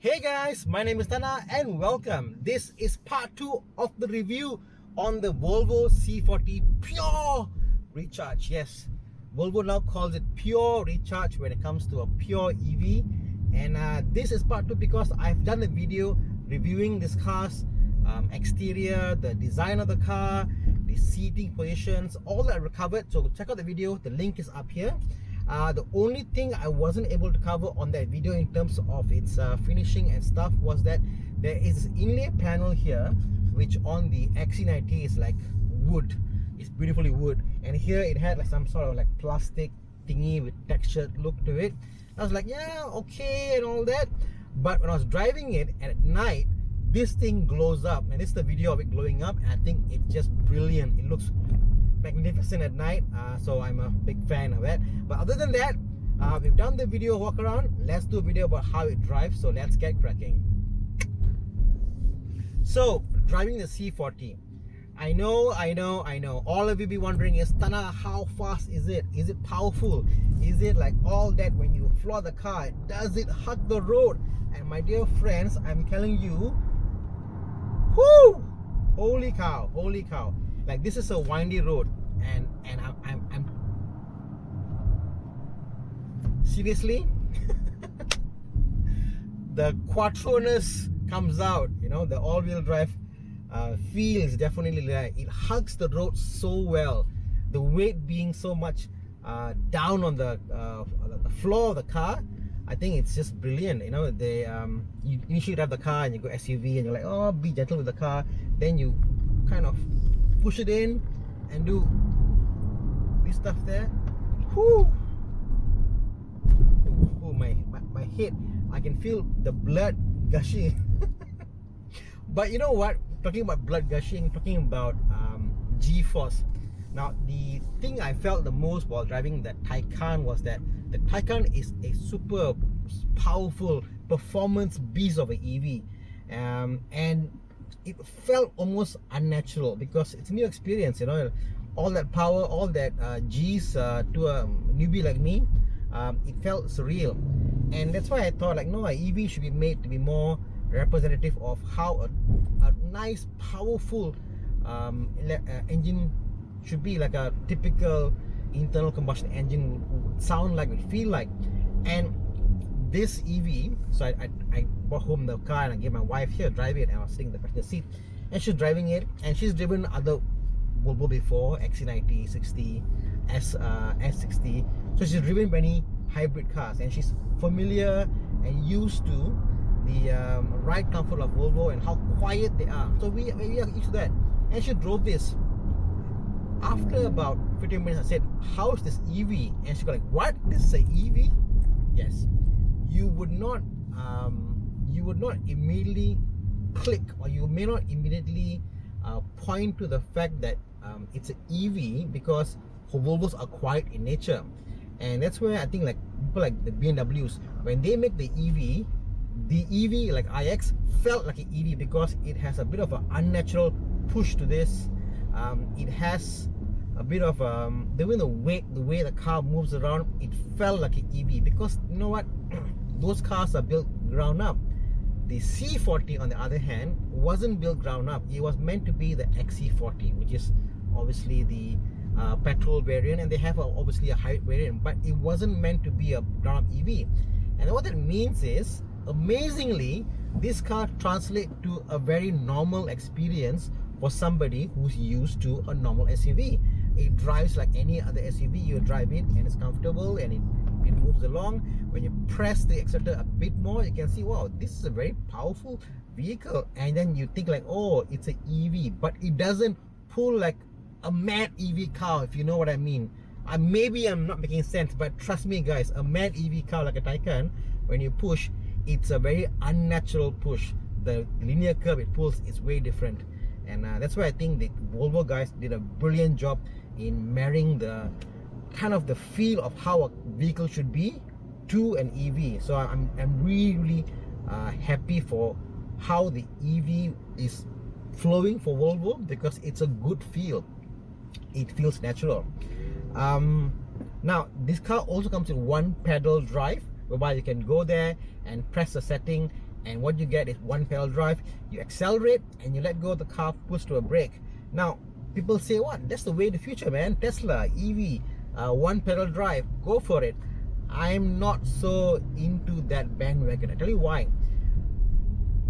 Hey guys, my name is Thana and welcome. This is part 2 of the review on the Volvo C40 Pure Recharge. Yes, Volvo now calls it Pure Recharge when it comes to a pure EV. And this is part 2 because I've done a video reviewing this car's exterior, the design of the car, the seating positions, all that I recovered. So check out the video, the link is up here. The only thing I wasn't able to cover on that video in terms of its finishing and stuff was that there is an inlay panel here which on the XC90 is like wood. It's beautifully wood, and here it had like some sort of like plastic thingy with textured look to it. I was like, yeah, okay and all that, but when I was driving it at night, this thing glows up, and this is the video of it glowing up, and I think it's just brilliant. It looks magnificent at night, so I'm a big fan of that. But other than that, we've done the video walk around. Let's do a video about how it drives, so let's get cracking. So driving the C40, I know all of you be wondering is, Thana, how fast is it? Is it powerful? Is it like all that when you floor the car? Does it hug the road? And my dear friends, I'm telling you, whoo, holy cow, like this is a windy road, and I'm seriously the quattroness comes out, you know, the all-wheel drive feel is definitely there. It hugs the road so well, the weight being so much down on the floor of the car. I think it's just brilliant. You know, they you initially drive the car and you go SUV and you're like, oh, be gentle with the car, then you kind of push it in and do this stuff there. Whoo! Oh, my head, I can feel the blood gushing. But you know what, talking about blood gushing, talking about G-force. Now the thing I felt the most while driving the Taycan was that the Taycan is a super powerful performance beast of an EV, and it felt almost unnatural because it's a new experience, you know, all that power, all that G's to a newbie like me. It felt surreal, and that's why I thought like, no, an EV should be made to be more representative of how a nice powerful engine should be, like a typical internal combustion engine would sound like, would feel like. And this EV, so I brought home the car and I gave my wife here drive it, and I was sitting in the passenger seat and she's driving it, and she's driven other Volvo before, XC90, 60, S60, so she's driven many hybrid cars and she's familiar and used to the ride comfort of Volvo and how quiet they are. So we are used to that, and she drove this. After about 15 minutes, I said, how is this EV? And she got like, what? This is an EV? Yes. You would not immediately click, or you may not immediately point to the fact that it's an EV, because Volvos are quiet in nature. And that's where I think like people like the BMWs, when they make the EV like iX felt like an EV because it has a bit of an unnatural push to this. It has a bit of the way the car moves around, it felt like an EV, because you know what, those cars are built ground up. The C40 on the other hand wasn't built ground up. It was meant to be the XC40, which is obviously the petrol variant, and they have obviously a hybrid variant, but it wasn't meant to be a ground up EV. And what that means is, amazingly, this car translates to a very normal experience for somebody who's used to a normal SUV. It drives like any other SUV. You drive it and it's comfortable and it moves along. When you press the accelerator a bit more, you can see, wow, this is a very powerful vehicle. And then you think like, oh, it's an EV, but it doesn't pull like a mad EV car, if you know what I mean. Maybe I'm not making sense, but trust me guys, a mad EV car like a Taycan, when you push, it's a very unnatural push. The linear curve it pulls is way different. And that's why I think the Volvo guys did a brilliant job in marrying the kind of the feel of how a vehicle should be to an EV. So I'm really happy for how the EV is flowing for Volvo, because it's a good feel. It feels natural. Now this car also comes with one pedal drive, whereby you can go there and press a setting and what you get is one pedal drive. You accelerate and you let go of the car, push to a brake. Now people say, what, that's the way of the future, man. Tesla EV, one pedal drive, go for it. I'm not so into that bandwagon. I tell you why.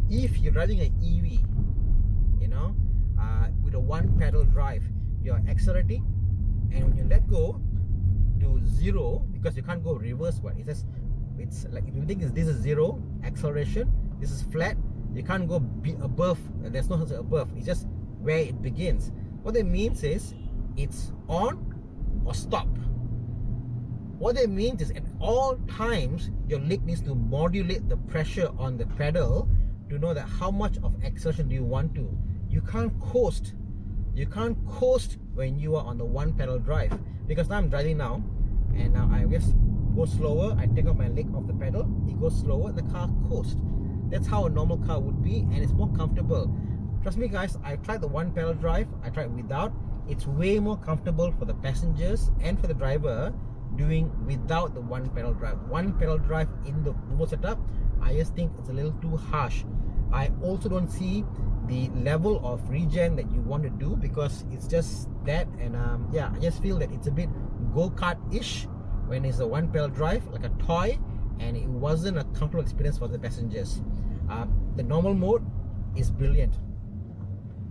If you're driving an EV, you know, with a one pedal drive, you're accelerating, and when you let go to zero, because you can't go reverse, but it's like, if you think this is zero acceleration, this is flat, you can't go above. There's no such above, it's just where it begins. What that means is it's on or stop. What that means is at all times your leg needs to modulate the pressure on the pedal to know that how much of acceleration do you want to. You can't coast. You can't coast when you are on the one pedal drive, because now I'm driving now, and now I just go slower. I take off my leg off the pedal, it goes slower, the car coasts. That's how a normal car would be, and it's more comfortable. Trust me guys, I tried the one pedal drive, I tried without. It's way more comfortable for the passengers and for the driver doing without the one pedal drive. One pedal drive in the Volvo setup, I just think it's a little too harsh. I also don't see the level of regen that you want to do, because it's just that, and yeah, I just feel that it's a bit go-kart-ish when it's a one pedal drive, like a toy, and it wasn't a comfortable experience for the passengers. The normal mode is brilliant.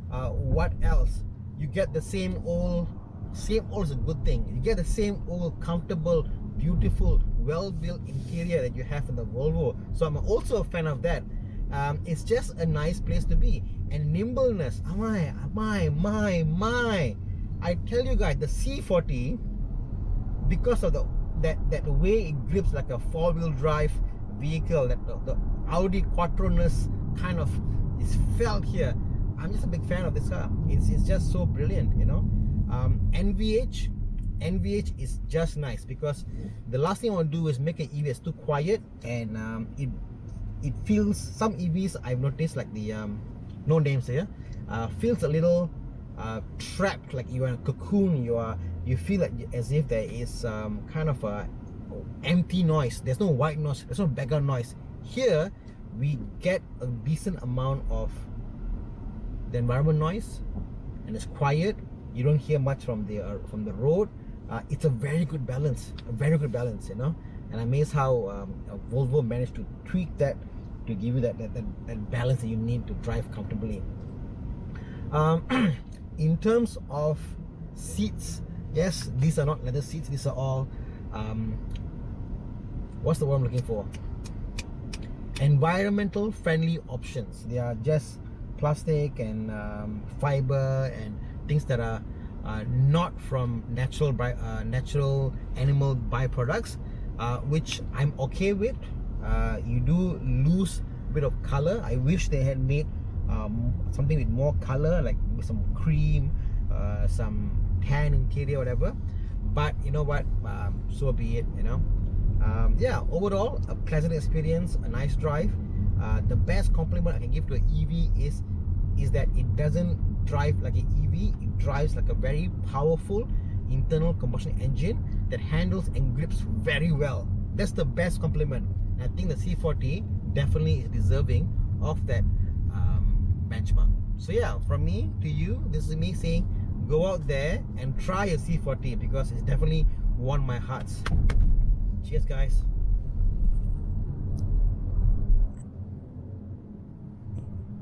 What else? You get the same old is a good thing. You get the same old comfortable, beautiful, well-built interior that you have in the Volvo. So I'm also a fan of that. It's just a nice place to be. And nimbleness, I tell you guys, the C40, because of that way it grips like a four-wheel drive vehicle, that the Audi Quattro-ness kind of is felt here. I'm just a big fan of this car. It's just so brilliant, you know. NVH is just nice, because the last thing I want to do is make an EV that's too quiet, and it feels, some EVs I've noticed, like the no names here, feels a little trapped, like you're in a cocoon. You feel like as if there is kind of a empty noise. There's no white noise, there's no background noise. Here we get a decent amount of the environment noise, and it's quiet. You don't hear much from the road. It's a very good balance, you know. And I'm amazed how Volvo managed to tweak that to give you that balance that you need to drive comfortably. In terms of seats, yes, these are not leather seats. These are all what's the word I'm looking for? Environmental friendly options. They are just plastic and fiber and things that are not from natural animal byproducts, which I'm okay with. You do lose a bit of color. I wish they had made something with more color, like with some cream, some tan interior, whatever. But you know what, so be it, you know. Yeah, overall a pleasant experience, a nice drive. The best compliment I can give to an EV is that it doesn't drive like an EV. It drives like a very powerful internal combustion engine that handles and grips very well. That's the best compliment. And I think the C40 definitely is deserving of that benchmark. So yeah, from me to you, this is me saying go out there and try a C40, because it's definitely won my hearts. Cheers guys.